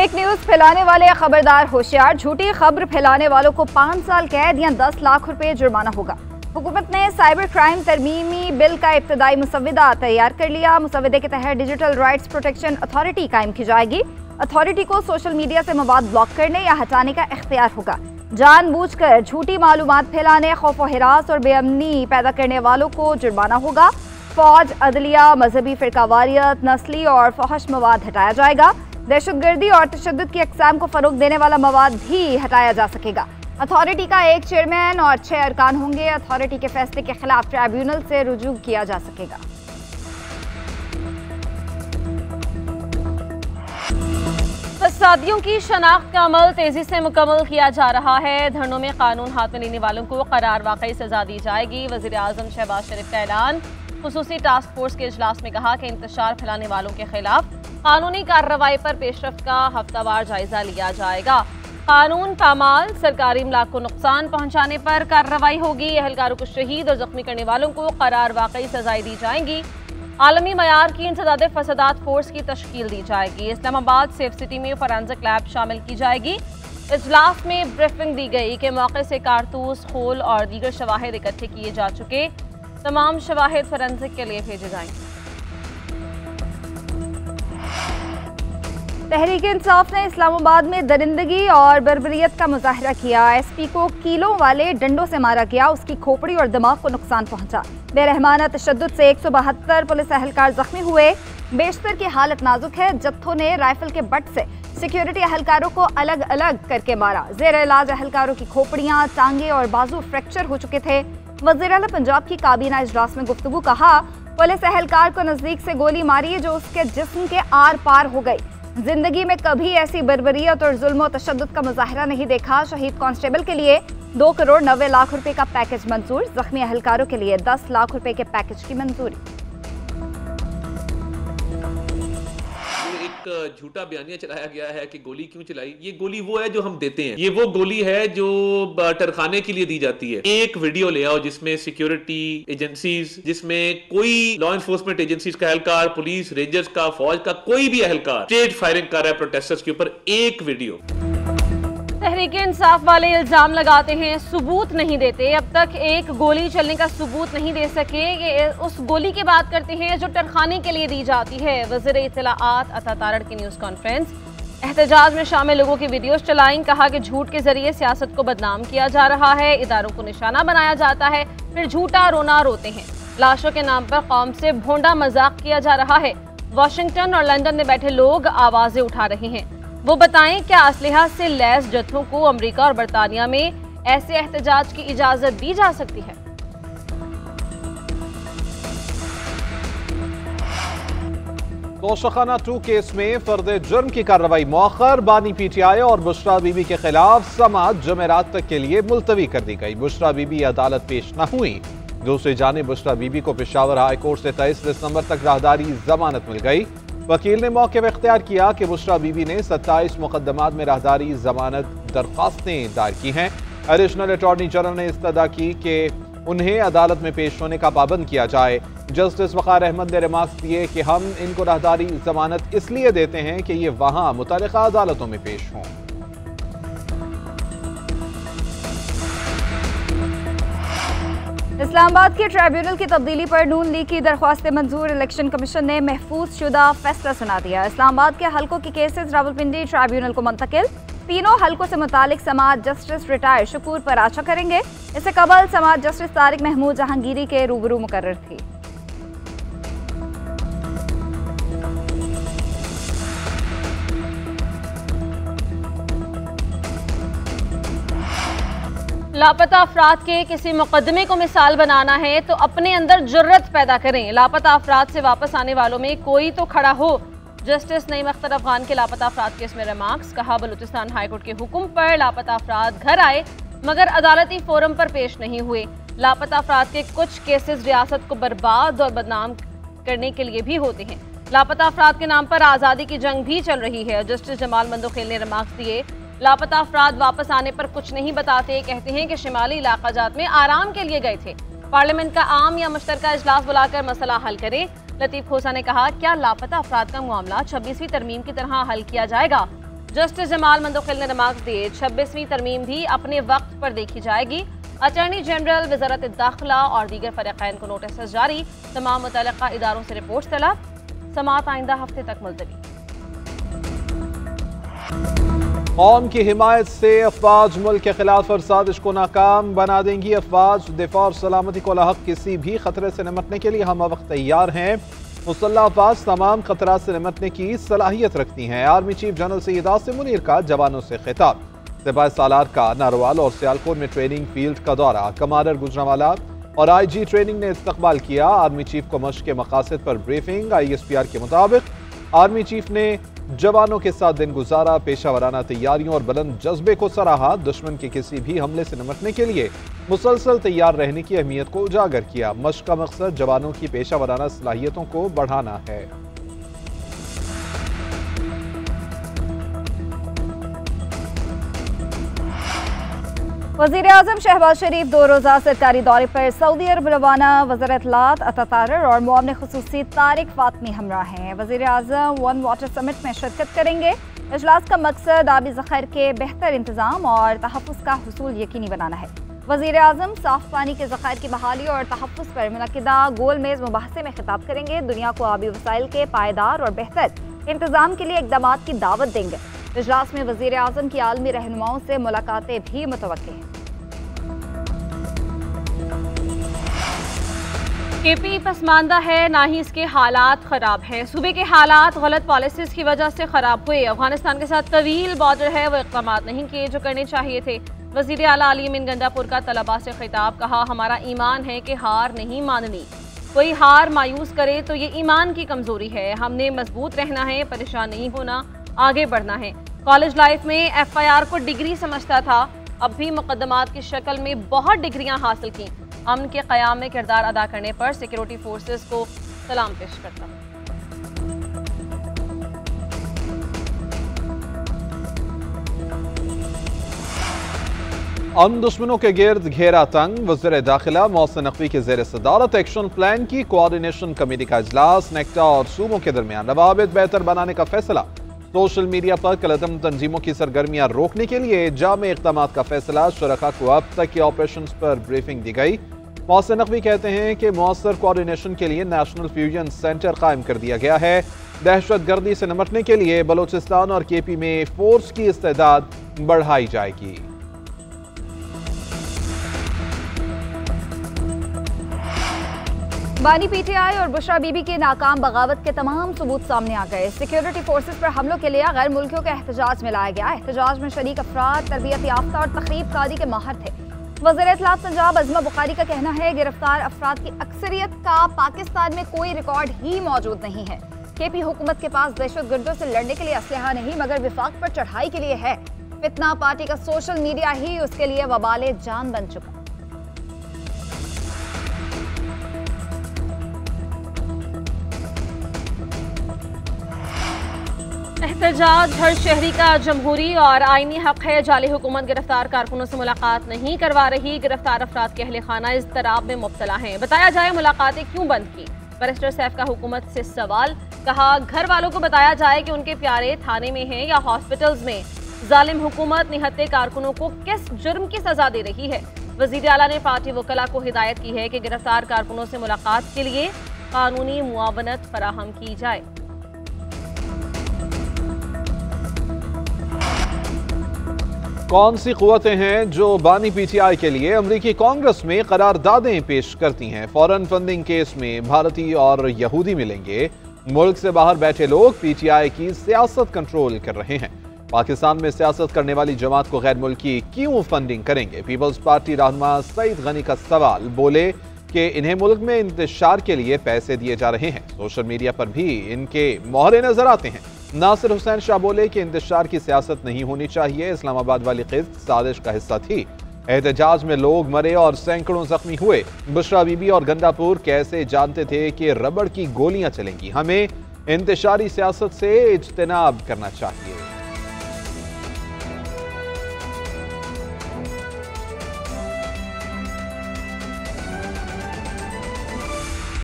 Fake news फैलाने वाले खबरदार होशियार। झूठी खबर फैलाने वालों को 5 साल कैद या 10 लाख रुपए जुर्माना होगा। हुकूमत ने साइबर क्राइम तरमीमी बिल का इब्तदाई मुसव्वदा तैयार कर लिया। मुसव्वदे के तहत डिजिटल राइट्स प्रोटेक्शन अथॉरिटी कायम की जाएगी। अथॉरिटी को सोशल मीडिया से मवाद ब्लॉक करने या हटाने का इख्तियार होगा। जानबूझकर झूठी मालूमात फैलाने, खौफ व हिरास और बेअमनी पैदा करने वालों को जुर्माना होगा। फौज, अदलिया, मजहबी फिरकावारियत, नस्ली और फहश मवाद हटाया जाएगा। दहशतगर्दी और तशद्दुद की अक़साम को फ़रोग़ देने वाला मवाद भी हटाया जा सकेगा। अथॉरिटी का एक चेयरमैन और 6 अरकान होंगे। अथॉरिटी के फैसले के खिलाफ ट्राइब्यूनल से रुजू किया जा सकेगा। फसादियों की शनाख्त का अमल तेजी से मुकम्मल किया जा रहा है। धरनों में कानून हाथ में लेने वालों को करार वाकई सजा दी जाएगी। वज़ीर आज़म शहबाज शरीफ का ऐलान। खुसूसी टास्क फोर्स के इजलास में कहा कि इंतशार फैलाने वालों के खिलाफ कानूनी कार्रवाई पर पेशरफ्त का हफ्तावार जायजा लिया जाएगा। कानून पामाल सरकारी इमलाक को नुकसान पहुंचाने पर कार्रवाई होगी। एहलकारों को शहीद और जख्मी करने वालों को करार वाकई सजाएं दी जाएंगी। आलमी मयार की इंसदाद फसादात फोर्स की तश्कील दी जाएगी। इस्लामाबाद सेफ सिटी में फॉरेंसिक लैब शामिल की जाएगी। इजलास में ब्रीफिंग दी गई कि मौके से कारतूस, खोल और दीगर शवाहिद इकट्ठे किए जा चुके। तमाम शवाहिद फॉरेंसिक के लिए भेजे जाएंगे। तहरीक इंसाफ ने इस्लामाबाद में दरिंदगी और बर्बरियत का मुजाहरा किया। एसपी को कीलों वाले डंडों से मारा गया। उसकी खोपड़ी और दिमाग को नुकसान पहुंचा। बेरहमाना तशद्दुद से 172 पुलिस एहलकार जख्मी हुए। बेशतर की हालत नाजुक है। जत्थों ने राइफल के बट से सिक्योरिटी एहलकारों को अलग अलग करके मारा। जेर इलाज एहलकारों की खोपड़ियां, टांगे और बाजू फ्रैक्चर हो चुके थे। वज़ीर आला पंजाब की काबीना इजलास में गुफ्तगू। कहा, पुलिस एहलकार को नजदीक से गोली मारी जो उसके जिस्म के आर पार हो गई। जिंदगी में कभी ऐसी बर्बरियत और जुल्म और तशद्दुद का मुजाहरा नहीं देखा। शहीद कांस्टेबल के लिए 2 करोड़ 90 लाख रुपए का पैकेज मंजूर। जख्मी एहलकारों के लिए 10 लाख रुपए के पैकेज की मंजूरी। एक झूठा बयानिया चलाया गया है कि गोली क्यों चलाई। ये गोली वो है जो हम देते हैं। ये वो गोली है जो टरखाने के लिए दी जाती है। एक वीडियो ले आओ जिसमें सिक्योरिटी एजेंसीज, जिसमें कोई लॉ एनफोर्समेंट एजेंसीज का एहलकार, पुलिस, रेंजर्स का, फौज का कोई भी एहलकार स्ट्रेट फायरिंग कर रहा है प्रोटेस्टर्स के ऊपर। एक वीडियो। तहरीक इंसाफ वाले इल्जाम लगाते हैं सबूत नहीं देते। अब तक एक गोली चलने का सबूत नहीं दे सके। ये उस गोली की बात करते हैं जो टरखाने के लिए दी जाती है। वज़ीर इत्तलाआत अता तारड़ की न्यूज़ कॉन्फ्रेंस। एहतजाज में शामिल लोगों की वीडियोस चलाईं। कहा कि झूठ के जरिए सियासत को बदनाम किया जा रहा है। इदारों को निशाना बनाया जाता है, फिर झूठा रोना रोते हैं। लाशों के नाम पर कौम से भोंडा मजाक किया जा रहा है। वाशिंगटन और लंदन में बैठे लोग आवाजें उठा रहे हैं। वो बताएं, क्या असलहा से लैस जत्थों को अमेरिका और बरतानिया में ऐसे एहतजाज की इजाजत दी जा सकती है? तोशाखाना 2 केस में फर्द जुर्म की कार्रवाई मौखर। बानी PTI और बुशरा बीबी के खिलाफ समाअत जमेरात तक के लिए मुलतवी कर दी गई। बुशरा बीबी अदालत पेश न हुई। दूसरी जानिब बुशरा बीबी को पेशावर हाई कोर्ट से 23 दिसंबर तक राहदारी जमानत मिल गई। वकील ने मौके पर इख्तियार किया कि बुशरा बीबी ने 27 मुकदमात में राहदारी जमानत दरख्वास्तें दायर की हैं। एडिशनल अटॉर्नी जनरल ने इस्तदा की कि उन्हें अदालत में पेश होने का पाबंद किया जाए। जस्टिस वक़ार अहमद ने रिमार्क्स दिए कि हम इनको राहदारी जमानत इसलिए देते हैं कि ये वहाँ मुतल्लिका अदालतों में पेश हों। इस्लामाबाद के ट्राइब्यूनल की तब्दीली पर नून लीग की दरख्वास्त मंजूर। इलेक्शन कमीशन ने महफूज शुदा फैसला सुना दिया। इस्लामाबाद के हल्कों के केसेस रावलपिंडी ट्राइब्यूनल को मुंतकिल। तीनों हल्कों से मुतालिक समाअत जस्टिस रिटायर शकूर पराचा करेंगे। इससे कबल समाअत जस्टिस तारिक महमूद जहांगीरी के रूबरू मुकर्रर थी। लापता अफराद के किसी मुकदमे को मिसाल बनाना है तो अपने अंदर जुर्रत पैदा करें। लापता अफराद से वापस आने वालों में कोई तो खड़ा हो। जस्टिस नईम अख्तर अफगान के लापता अफराद केस में रिमार्क्स। कहा, बलूचिस्तान हाईकोर्ट के हुक्म पर लापता अफराद घर आए मगर अदालती फोरम पर पेश नहीं हुए। लापता अफराद के कुछ केसेस रियासत को बर्बाद और बदनाम करने के लिए भी होते हैं। लापता अफराद के नाम पर आज़ादी की जंग भी चल रही है। जस्टिस जमाल मंदोखेल ने रिमार्क्स दिए। लापता अफराद वापस आने पर कुछ नहीं बताते। कहते हैं कि शिमाली इलाका जात में आराम के लिए गए थे। पार्लियामेंट का आम या मुश्तरका इजलास बुलाकर मसला हल करे। लतीफ खोसा ने कहा, क्या लापता अफराद का मामला 26वीं तरमीम की तरह हल किया जाएगा? जस्टिस जमाल मंदोखिल ने रिमार्क्स दिए 26वीं तरमीम भी अपने वक्त पर देखी जाएगी। अटॉर्नी जनरल, वजारत दाखिला और दीगर फरीक़ैन को नोटिस जारी, तमाम मुतल्लिक़ा इदारों से रिपोर्ट तलब, समाअत आइंदा हफ्ते तक मुलतवी। कौम की हिमायत से अफवाज मुल्क के खिलाफ और साजिश को नाकाम बना देंगी। अफवाज दिफा और सलामती को लाहक किसी भी खतरे से निपटने के लिए हम वक्त तैयार हैं। मुसल्लह अफवाज तमाम खतरात से निपटने की सलाहियत रखती हैं। Army chief general Syed Asim Munir का जवानों से खिताब। सिपाही सालार का नारोवाल और सियालकोट में ट्रेनिंग फील्ड का दौरा। कमांडर गुजरांवाला और IG ट्रेनिंग ने इस्तकबाल किया। आर्मी चीफ को मश्क के मकासद पर ब्रीफिंग। ISPR के मुताबिक आर्मी चीफ ने जवानों के साथ दिन गुजारा, पेशा वराना तैयारियों और बुलंद जज्बे को सराहा। दुश्मन के किसी भी हमले से निपटने के लिए मुसलसल तैयार रहने की अहमियत को उजागर किया। मश्क का मकसद जवानों की पेशा वराना सलाहियतों को बढ़ाना है। वज़ीर आज़म शहबाज शरीफ 2 रोज़ा सरकारी दौरे पर सऊदी अरब रवाना। वज़ीर इत्तलात अतातारर और मुआवन खुसूसी तारिक फातमी हमरा हैं। वज़ीर आज़म वन वाटर समिट में शिरकत करेंगे। इजलास का मकसद आबी ज़ख़ायर के बेहतर इंतज़ाम और तहफ़्फ़ुज़ का हुसूल यकीनी बनाना है। वज़ीर आज़म साफ़ पानी के ज़ख़ायर की बहाली और तहफ़्फ़ुज़ पर मुनक़िदा गोल मेज़ मुबाहसे में खिताब करेंगे। दुनिया को आबी वसाइल के पायदार और बेहतर इंतज़ाम के लिए इक़दामात की दावत देंगे। इजलास में वज़ीर आज़म की आलमी रहनुमाओं से मुलाकातें भी मुतवक्किल हैं। KP पसमानदा है, ना ही इसके हालात ख़राब हैं। सूबे के हालात गलत पॉलिसीज़ की वजह से ख़राब हुए। अफगानिस्तान के साथ तवील बॉर्डर है, वो इक़दाम नहीं किए जो करने चाहिए थे। वज़ीर आला अली अमीन गंडापुर का तलबा से खिताब। कहा, हमारा ईमान है कि हार नहीं माननी। कोई हार मायूस करे तो ये ईमान की कमज़ोरी है। हमने मजबूत रहना है, परेशान नहीं होना, आगे बढ़ना है। कॉलेज लाइफ में FIR को डिग्री समझता था, अब भी मुकदमात की शक्ल में बहुत डिग्रियां हासिल की। अमन के क़याम में किरदार अदा करने पर सिक्योरिटी फोर्सेस को सलाम पेश करता। अमन दुश्मनों के गिर्द घेरा तंग। वज़ीर दाखिला मोहसिन नकवी के ज़ेर सदारत एक्शन प्लान की कोऑर्डिनेशन कमेटी का इजलास। नेक्टा और सूबों के दरमियान रवाबित बेहतर बनाने का फैसला। सोशल मीडिया पर कलअदम तंजीमों की सरगर्मियां रोकने के लिए जामे इक़दामात का फैसला। शुरका को अब तक के ऑपरेशंस पर ब्रीफिंग दी गई। मोहसिन नकवी कहते हैं कि मौसर कोऑर्डिनेशन के लिए नेशनल फ्यूजन सेंटर कायम कर दिया गया है। दहशतगर्दी से निपटने के लिए बलोचिस्तान और KP में फोर्स की इस्तेदाद बढ़ाई जाएगी। बानी PTI और बुशरा बीबी के नाकाम बगावत के तमाम सबूत सामने आ गए। सिक्योरिटी फोर्सेस पर हमलों के लिए गैर मुल्कियों का एहतजाज में लाया गया। एहतजाज में शरीक अफराद तरबियत याफ्ता और तकरीब कारी के माहिर थे। वज़ीर इत्तलात पंजाब अज़मा बुखारी का कहना है, गिरफ्तार अफराद की अक्सरियत का पाकिस्तान में कोई रिकॉर्ड ही मौजूद नहीं है। KP हुकूमत के पास दहशतगर्दों से लड़ने के लिए असलहा नहीं मगर विफाक पर चढ़ाई के लिए है। फितना पार्टी का सोशल मीडिया ही उसके लिए वबाले जान बन चुका। एहतजाज हर शहरी का जमहूरी और आईनी हक है। जाली हुकूमत गिरफ्तार कारकुनों से मुलाकात नहीं करवा रही। गिरफ्तार अफराद के अहले खाना इज़्तिराब में मुब्तला हैं। बताया जाए मुलाकातें क्यों बंद की। बैरिस्टर सैफ का हुकूमत से सवाल। कहा, घर वालों को बताया जाए कि उनके प्यारे थाने में हैं या हॉस्पिटल्स में। जालिम हुकूमत निहत्ते कारकुनों को किस जुर्म की सजा दे रही है। वज़ीर आला ने पार्टी वकला को हिदायत की है कि गिरफ्तार कारकुनों से मुलाकात के लिए कानूनी मुआवनत फराहम की जाए। कौन सी क़ुव्वतें हैं जो बानी PTI के लिए अमरीकी कांग्रेस में करारदादें पेश करती हैं। फॉरेन फंडिंग केस में भारतीय और यहूदी मिलेंगे। मुल्क से बाहर बैठे लोग PTI की सियासत कंट्रोल कर रहे हैं। पाकिस्तान में सियासत करने वाली जमात को गैर मुल्की क्यों फंडिंग करेंगे। पीपल्स पार्टी रहनुमा सईद गनी का सवाल। बोले कि इन्हें मुल्क में इंतशार के लिए पैसे दिए जा रहे हैं। सोशल मीडिया पर भी इनके मोहरे नजर आते हैं। नासिर हुसैन शाह बोले कि इंतशार की सियासत नहीं होनी चाहिए। इस्लामाबाद वाली क़िस्त साजिश का हिस्सा थी। एहतजाज में लोग मरे और सैकड़ों जख्मी हुए। बुशरा बीबी और गंडापुर कैसे जानते थे कि रबड़ की गोलियां चलेंगी। हमें इंतशारी सियासत से इज्तनाब करना चाहिए।